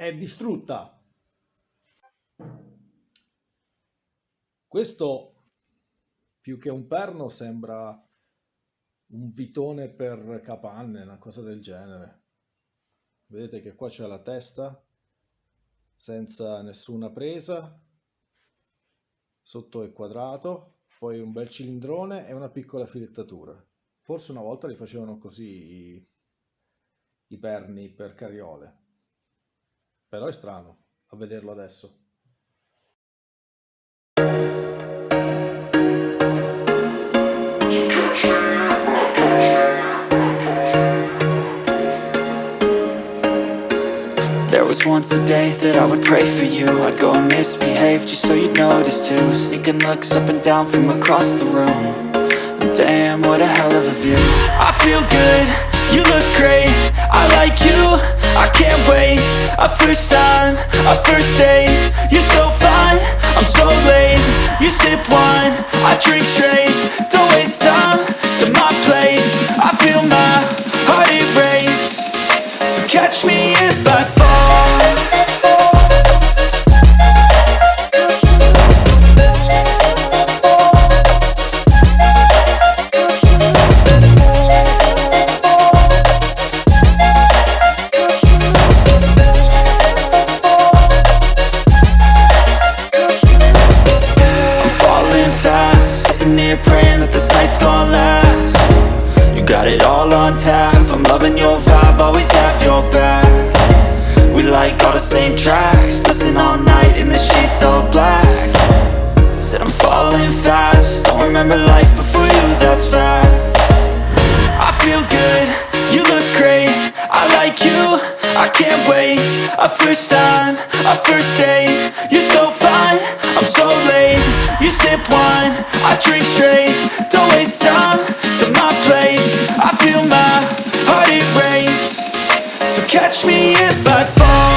è distrutta. Questo più che un perno sembra un vitone per capanne, una cosa del genere. Vedete che qua c'è la testa senza nessuna presa, sotto è quadrato, poi un bel cilindrone e una piccola filettatura. Forse una volta li facevano così i perni per carriole, però è strano a vederlo adesso. There was once a day that I would pray for you. I'd go and misbehave just so you'd notice too. Sneaking looks up and down from across the room. And damn, what a hell of a view. I feel good, you look great, I like you, I can't wait. A first time, a first date. You're so fine, I'm so late. You sip wine, I drink straight. Don't waste time to my place. I feel my heart erase. So catch me if I fall. I'm falling fast, sitting here praying that this night's gonna last. You got it all on tap, I'm loving your vibe, always have your back. We like all the same tracks, listen all night in the sheets all black. Said I'm falling fast, don't remember life before you, that's fact. I feel good, you look great, I like you, I can't wait. A first time, a first date. You're so fine, I'm so late. You sip wine, I drink straight. Don't waste time to my place. I feel my heart erase. So catch me if I fall.